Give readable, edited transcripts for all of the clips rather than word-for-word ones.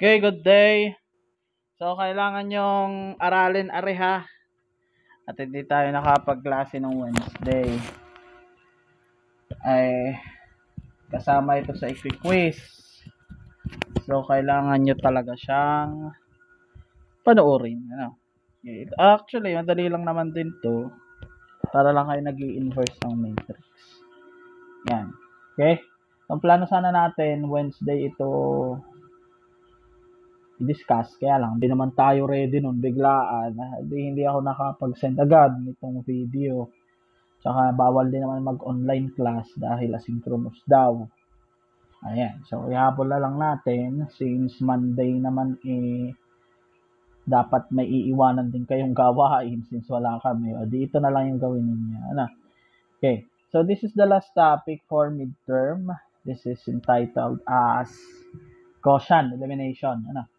Okay, good day. So, kailangan yung aralin areha at hindi tayo nakapagklase ng Wednesday. Ay, kasama ito sa quiz. So, kailangan nyo talaga siyang panoorin. Ano? Okay. Actually, madali lang naman din to para lang kayo nag-i-inverse ng matrix. Yan. Okay? Ang plano sana natin, Wednesday ito i-discuss. Kaya lang, hindi naman tayo ready nun, biglaan. Hindi ako nakapag-send agad nitong video. Tsaka bawal din naman mag-online class dahil asynchronous daw. Ayan. So, ihabol na lang natin since Monday naman dapat may iiwanan din kayong gawain since wala kami. O, dito na lang yung gawin ninyo. Ano? Okay. So, this is the last topic for midterm. This is entitled as Gaussian elimination. Ano?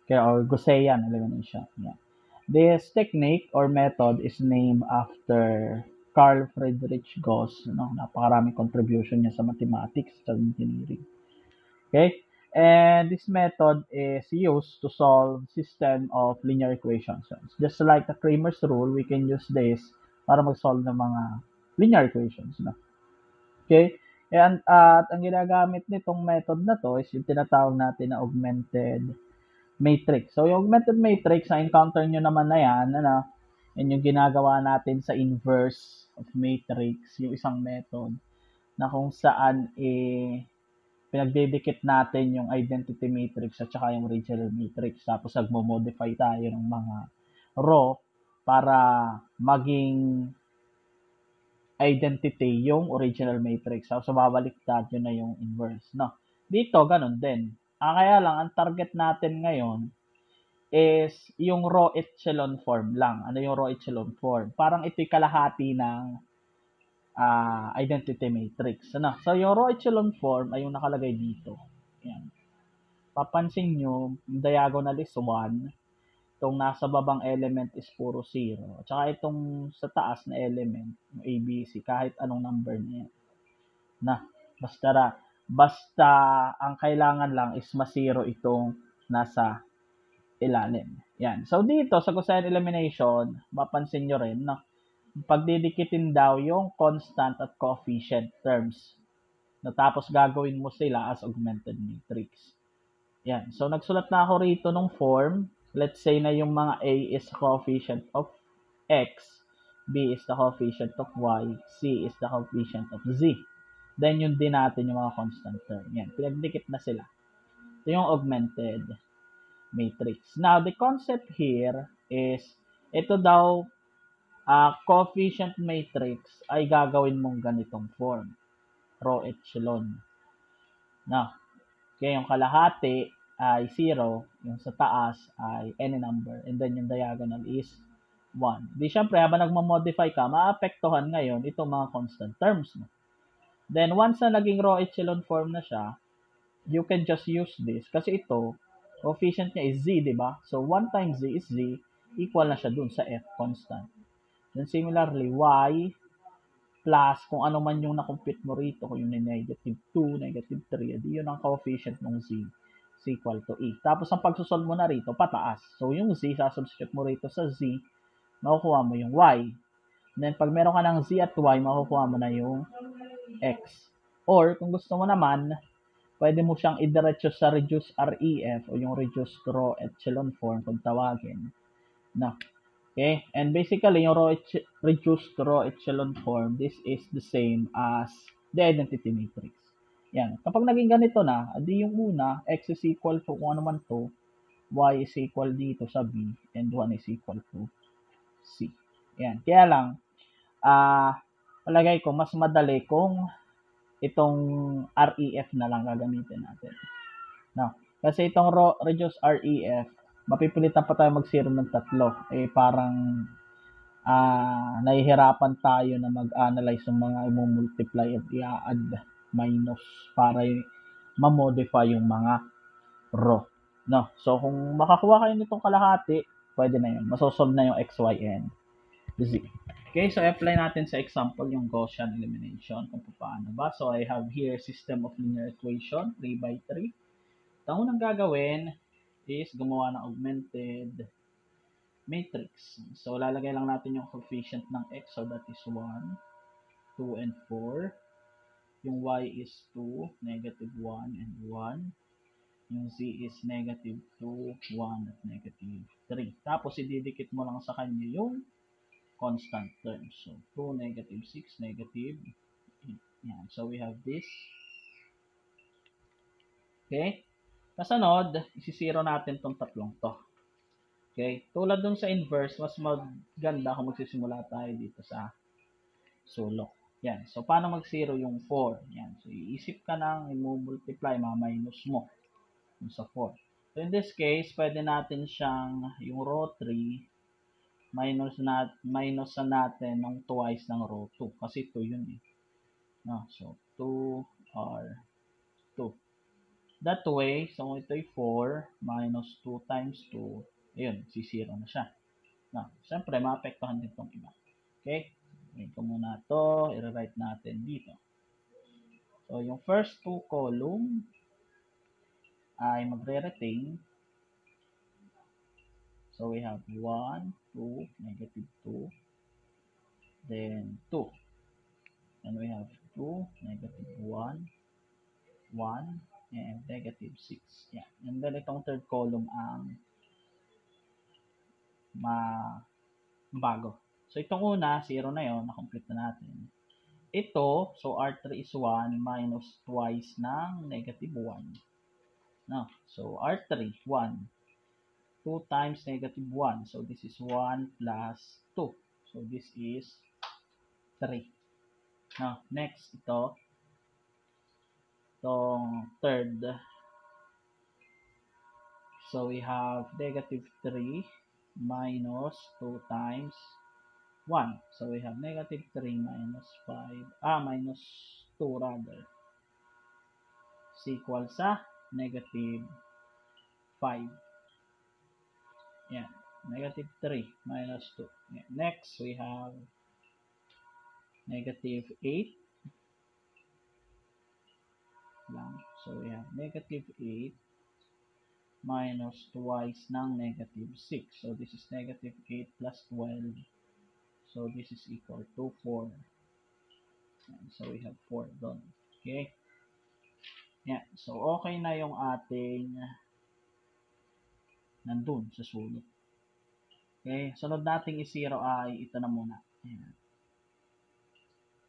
Okay, or Gaussian elimination. Yeah. This technique or method is named after Carl Friedrich Gauss. No? Napakaraming contribution niya sa mathematics, sa engineering. Okay? And this method is used to solve system of linear equations. So just like the Cramer's rule, we can use this para mag-solve ng mga linear equations. No? Okay? And ang ginagamit nitong method na to is yung tinatawag natin na augmented matrix. So, yung augmented matrix, na-encounter nyo naman na yan, yan yung ginagawa natin sa inverse of matrix, yung isang method, na kung saan pinagdidikit natin yung identity matrix at saka yung regional matrix. Tapos, nagmo-modify tayo ng mga row para maging identity yung original matrix. So, babaliktad yun na yung inverse. No? Dito, ganun din. Kaya lang, ang target natin ngayon is yung row echelon form lang. Ano yung row echelon form? Parang ito'y kalahati ng identity matrix. Ano? So, yung row echelon form ay yung nakalagay dito. Yan. Papansin nyo, yung diagonal is 1. Itong nasa babang element is puro 0. At saka itong sa taas na element, yung ABC, kahit anong number niya. Basta ang kailangan lang is ma-0 itong nasa ilalim. Yan. So, dito sa Gaussian elimination, mapansin nyo rin, no? Pagdidikitin daw yung constant at coefficient terms. Tapos gagawin mo sila as augmented matrix. Yan. So, nagsulat na ako rito ng form. Let's say na yung mga A is coefficient of X, B is the coefficient of Y, C is the coefficient of Z. Then, yun din natin yung mga constant term. Yan. Pinagdikit na sila. Ito yung augmented matrix. Now, the concept here is, ito daw, coefficient matrix ay gagawin mong ganitong form. Row echelon. Now, okay, yung kalahati ay 0, yung sa taas ay any number, and then yung diagonal is 1. Di syempre, habang nagmamodify ka, maapektuhan ngayon itong mga constant terms mo. Then, once na naging row echelon form na siya, you can just use this kasi ito, coefficient niya is z, di ba? So, 1 times z is z, equal na siya dun sa f constant. Then, similarly, y plus kung ano man yung na-compute mo rito, kung yung negative 2, negative 3, edi yun ang coefficient ng z is equal to e. Tapos, ang pagsusolve mo na rito, pataas. So, yung z, sasubstitute mo rito sa z, makukuha mo yung y. Then, pag meron ka ng z at y, makukuha mo na yung x. Or, kung gusto mo naman, pwede mo siyang idiretso sa reduced REF o yung reduced row echelon form kung tawagin. No. Okay? And basically, yung reduced row echelon form, this is the same as the identity matrix. Yan. Kapag naging ganito na, adi yung una, x is equal to kung ano man to, y is equal dito sa b, and 1 is equal to c. Yan. Kaya lang, palagay ko, mas madali kung itong REF na lang gagamitin natin. No? Kasi itong reduce REF, mapipilitan pa tayo mag-zero ng tatlo. Parang nahihirapan tayo na mag-analyze ng mga i-multiply at i-add minus para ma-modify yung mga row. No? So, kung makakuha kayo nitong kalahati, pwede na yun. Masosolve na yung x, y, and z. Okay, so apply natin sa example yung Gaussian elimination kung paano ba. So, I have here system of linear equation, 3 by 3. Ang unang gagawin, is gumawa ng augmented matrix. So, lalagay lang natin yung coefficient ng x. So, that is 1, 2, and 4. Yung y is 2, negative 1, and 1. Yung z is negative 2, 1, at negative 3. Tapos, ididikit mo lang sa kanya yung constant terms. So, 2, negative 6, negative 8. Yan. So, we have this. Okay? Kasunod, isi-zero natin tong tatlong to. Okay? Tulad dun sa inverse, mas maganda kung magsisimula tayo dito sa sulok. Yan. So, paano mag-zero yung 4? Yan. So, iisip ka ng i-multiply, ma-minus mo yung sa 4. So, in this case, pwede natin siyang, yung row 3, minus natin ng twice ng row 2. Kasi 2 yun eh. No? So, 2 or 2. That way, so ito ay 4 minus 2 times 2. Ayun, si-zero na siya. No? Siyempre, maapektuhan din itong iba. Okay? Ito muna ito. I-write natin dito. So, yung first 2 column ay magre-retain. So, we have 1, 2, negative 2. Then, 2. And we have 2, negative 1, 1, and negative 6. Yeah. And then, itong third column ang bago. So, itong una, 0 na yon, na-complete na natin. Ito, so R3 is 1 minus twice ng negative 1. No? So, R3, 1. 2 times negative 1. So, this is 1 plus 2. So, this is 3. Now, next, itong third. So, we have negative 3 minus 2 times 1. So, we have negative 3 minus 5, minus 2 rather, is equal sa negative 5. Yan. Negative 3 minus 2. Yan. Next, we have negative 8. So, we have negative 8 minus twice ng negative 6. So, this is negative 8 plus 12. So, this is equal to 4. Yan. So, we have 4 doon. Okay? Yan. So, okay na yung ating nandun sa sulot. Okay? Sunod nating i-zero ay ito na muna. Ayan.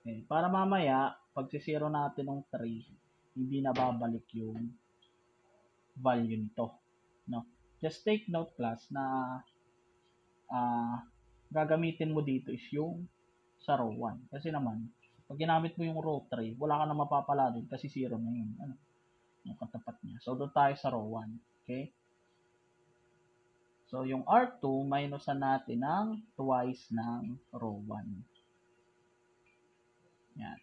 Okay. Para mamaya, pag si-zero natin ng 3, hindi na babalik yung value nito. No? Just take note class na gagamitin mo dito is yung sa row 1. Kasi naman, pag ginamit mo yung row 3, wala ka na mapapala din kasi 0 na yun. Ano? Yung katapat niya. So, doon tayo sa row 1. Okay? So, yung R2, minusan natin ng twice ng row 1. Yan.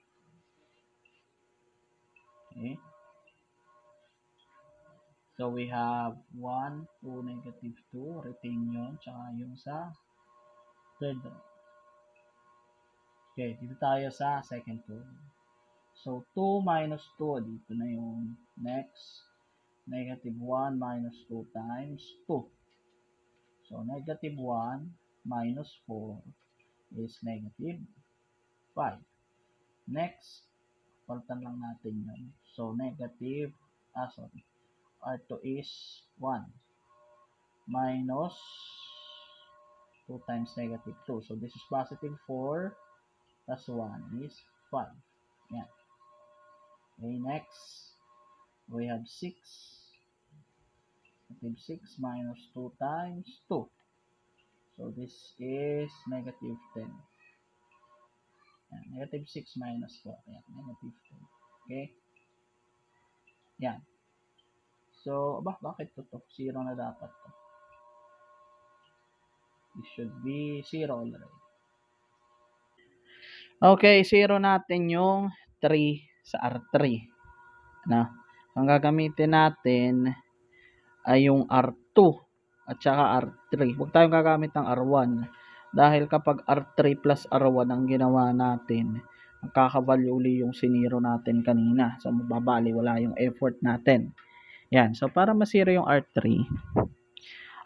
Okay? So, we have 1, 2, negative 2, retain yun, tsaka yung sa third row. Okay, dito tayo sa second column. So, 2 minus 2, dito na yung next. Negative 1 minus 2 times 2. So, negative 1 minus 4 is negative 5. Next, palitan lang natin yun. So, negative, R2 is 1 minus 2 times negative 2. So, this is positive 4 plus 1 is 5. Yan. Okay, next, we have 6. Negative 6 minus 2 times 2. So, this is negative 10. Yan, negative 6 minus 4. Yan, negative 10. Okay? Yan. So, bakit to? 0 na dapat to. It should be 0 already. Okay, 0 natin yung 3 sa R3. Na, ang gagamitin natin ay yung R2 at saka R3. Huwag tayong gagamit ng R1 dahil kapag R3 plus R1 ang ginawa natin, magkakavalue uli yung siniro natin kanina. So, mababali, wala yung effort natin. Yan. So, para ma-zero yung R3,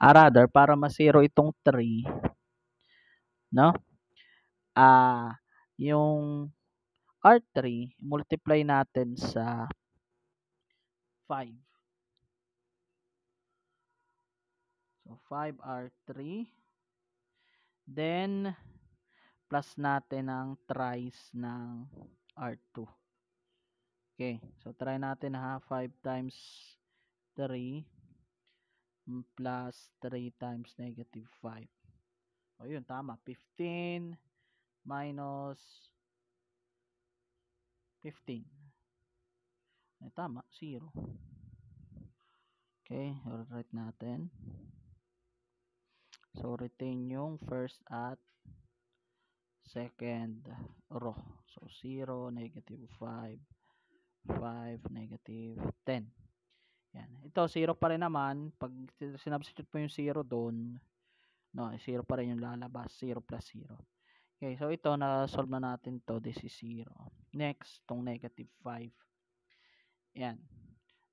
rather, para ma-zero itong 3, no? Yung R3, multiply natin sa 5. So, 5R3. Then, plus natin ang thrice ng R2. Okay. So, try natin ha. 5 times 3 plus 3 times negative 5. O, yun. Tama. 15 minus 15. Ay, tama. 0. Okay. Write natin. So, retain yung first at second row. So, 0, negative 5, 5, negative 10. Yan. Ito, 0 pa rin naman. Pag sinubstitute mo yung 0 doon, no, 0 pa rin yung lalabas. 0 plus 0. Okay, so ito, na-solve na natin to. This is 0. Next, tong negative 5. Yan.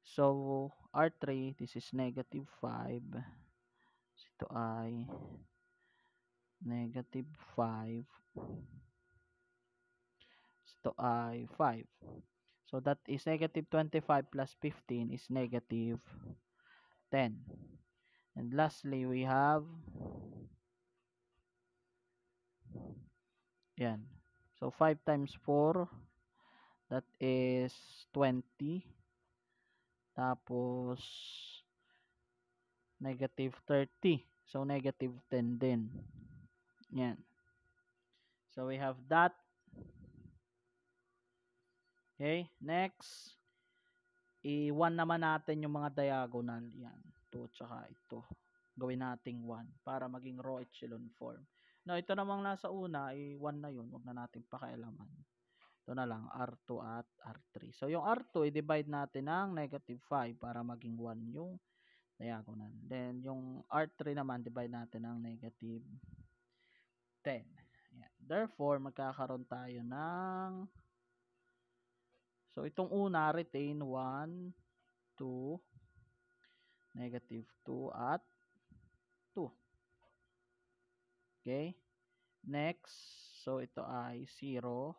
So, R3, this is negative 5. So, ito ay negative 5. Ito ay 5. So, that is negative 25 plus 15 is negative 10. And lastly, we have yan. So, 5 times 4, that is 20. Tapos, negative 30. So, negative 10 din. Yan. So, we have that. Okay, next. I-1 naman natin yung mga diagonal. Yan. Ito, tsaka ito. Gawin nating 1 para maging row echelon form. No, ito namang nasa una, 1 na yun. Huwag na natin pakialaman. Ito na lang, R2 at R3. So, yung R2, i-divide natin ng negative 5 para maging 1 yung diagonal. Then, yung R3 naman, divide natin ng negative 10. Ayan. Therefore, magkakaroon tayo ng, so, itong una, retain 1, 2, negative 2, at 2. Okay? Next, so, ito ay 0,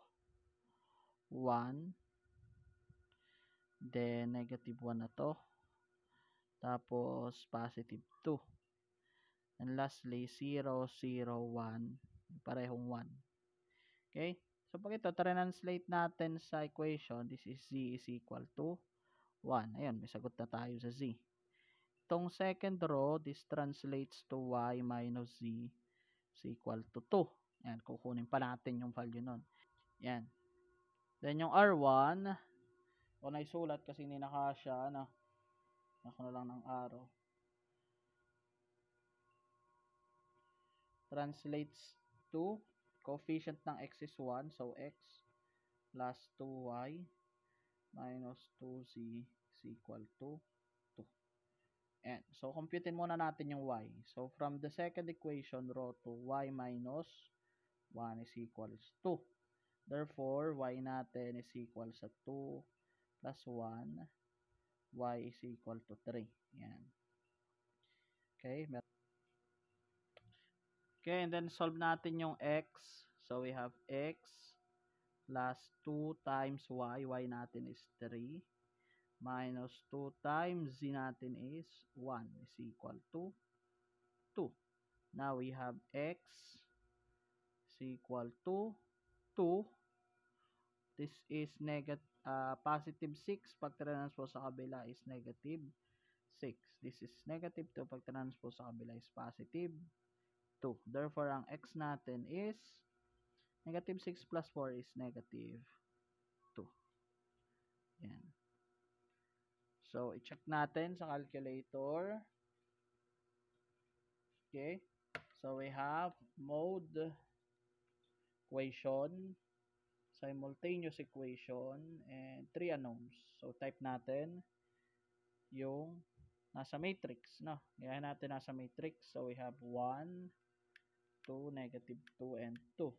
1, then negative 1 na to. Tapos, positive 2. And lastly, 0, 0, 1. Parehong 1. Okay? So, pag ito, translate natin sa equation, this is z is equal to 1. Ayun, may sagot na tayo sa z. Itong second row, this translates to y minus z is equal to 2. Yan, kukunin pa natin yung value nun. Yan. Then, yung R1, o naisulat kasi hindi nakasya, ako na lang ng arrow. Translates to coefficient ng x is 1. So, x plus 2y minus 2z is equal to 2. And, so, computein muna natin yung y. So, from the second equation, row to y minus 1 is equals 2. Therefore, y natin is equal sa 2 plus 1. Y is equal to 3. Yan. Okay. Okay, and then solve natin yung x. So, we have x plus 2 times y. Y natin is 3. Minus 2 times z natin is 1 is equal to 2. Now, we have x is equal to 2. This is positive 6. Pag transpose sa kabila is negative 6. This is negative 2. Pag transpose sa kabila is positive 2. Therefore, ang x natin is negative 6 plus 4 is negative 2. Yan. So, i-check natin sa calculator. Okay. So, we have mode equation, simultaneous equation, and 3 unknowns. So, type natin yung nasa matrix. No? Gayahin natin nasa matrix. So, we have 1, 2, negative 2, and 2.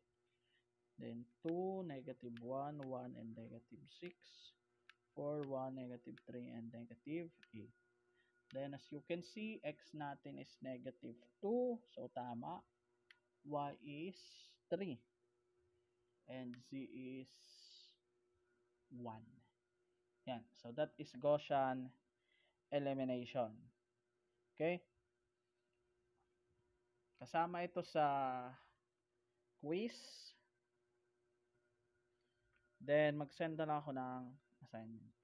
Then 2, negative 1, 1, and negative 6. 4, 1, negative 3, and negative 8. Then, as you can see, x natin is negative 2. So, tama. Y is 3. And z is 1. Yan. So, that is Gaussian elimination. Okay? Kasama ito sa quiz. Then, mag-send na lang ako ng assignment.